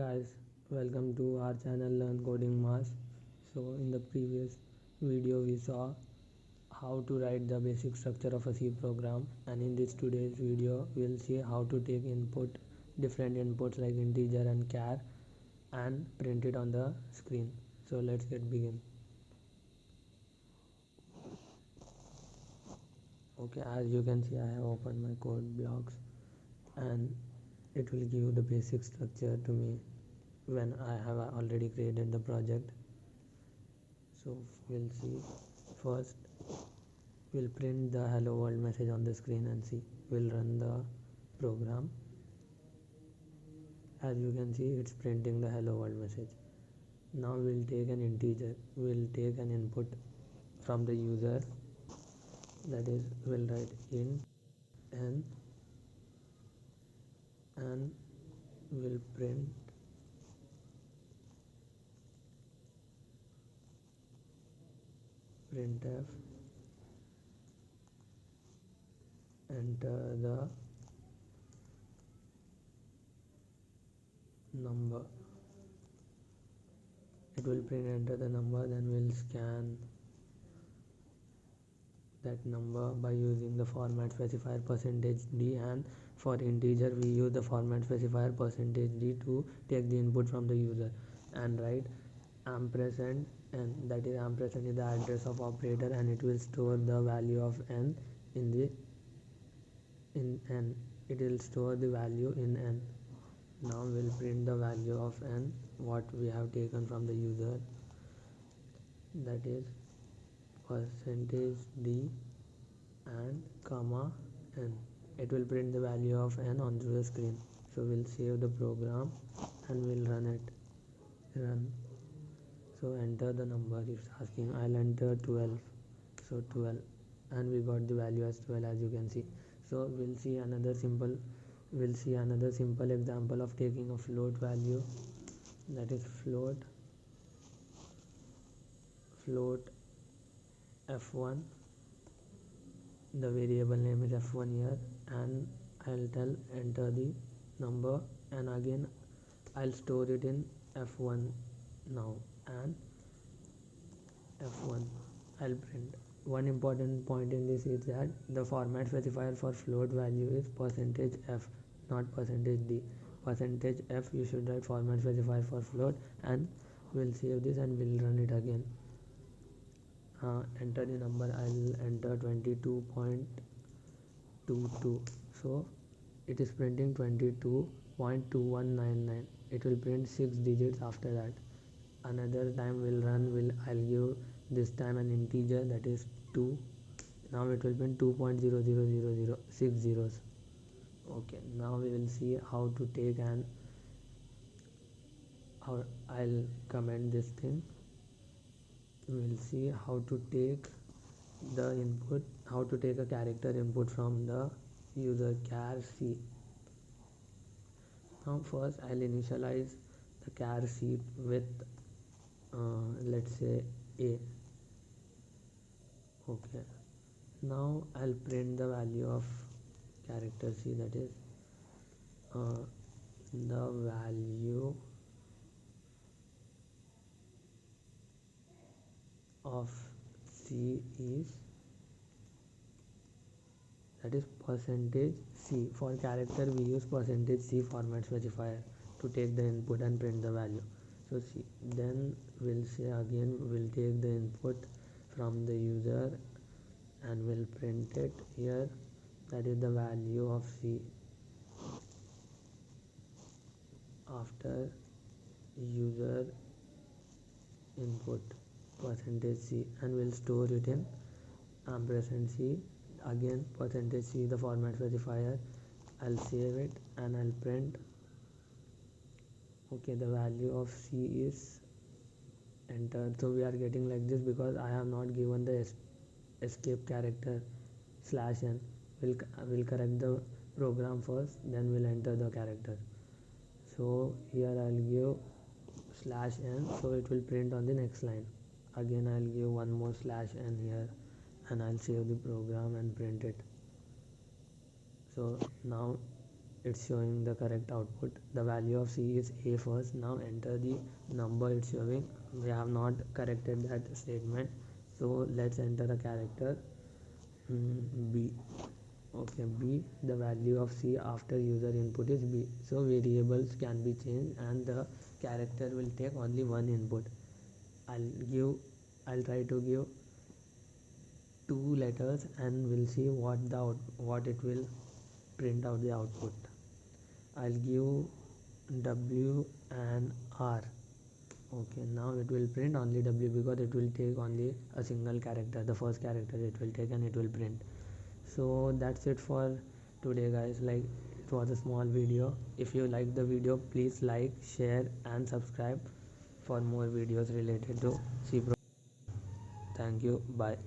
guys, welcome to our channel Learn Coding Mass. So in the previous video we saw how to write the basic structure of a C program, and in this today's video we'll see how to take different inputs like integer and char, and print it on the screen. So let's get begin. Okay, as you can see I have opened my code blocks and it will give the basic structure to me when I have already created the project. So we'll see. First we'll print the hello world message on the screen and see. We'll run the program. As you can see it's printing the hello world message. Now we'll take an integer. We'll take an input from the user, that is we'll write int n and we'll print printf, enter the number. It will print enter the number, then we'll scan that number by using the format specifier %d, and for integer we use the format specifier %d to take the input from the user, and write ampersand n, that is ampersand is the address of operator, and it will store the value of n in n. It will store the value in n. Now we'll print the value of n what we have taken from the user, that is %d and comma n. It will print the value of n onto the screen. So we'll save the program and we'll run it. So enter the number. It's asking, I'll enter 12. So 12, and we got the value as 12, as you can see. So we'll see another simple example of taking a float value, that is float f1. The variable name is f1 here, and I'll tell enter the number, and again I'll store it in f1 now, and f1 I'll print. One important point in this is that the format specifier for float value is %f, not %d. %f you should write format specifier for float, and we'll save this and we'll run it again. Enter the number. I'll enter 22.22. So it is printing 22.2199. It will print 6 digits after that. Another time we'll run, I'll give this time an integer, that is 2. Now it will print 2.0000, 6 zeros. Okay, now we will see how to take I'll comment this thing. We'll see how to take a character input from the user char c. Now first I'll initialize the char c with let's say a. Okay, now I'll print the value of character c, that is the value of c is, that is %c. For character we use %c format specifier to take the input and print the value. So c, then we'll say again we'll take the input from the user and we'll print it here, that is the value of c after user input %c, and we'll store it in %c. Again %c the format specifier. I'll save it and I'll print. Okay, the value of c is entered. So we are getting like this because I have not given the escape character /n. We'll correct the program first, then we'll enter the character. So here I'll give /n, so it will print on the next line. Again I'll give one more /n here, and I'll save the program and print it. So now it's showing the correct output. The value of C is A first. Now enter the number it's showing. We have not corrected that statement, so let's enter a character. B. Okay, B. The value of C after user input is B, so variables can be changed and the character will take only one input. I'll try to give two letters and we'll see what it will print out the output. I'll give W and R. Okay, now it will print only W because it will take only a single character, the first character it will take, and it will print. So that's it for today, guys. Like, it was a small video. If you like the video, please like, share and subscribe for more videos related to C Pro. Thank you. Bye.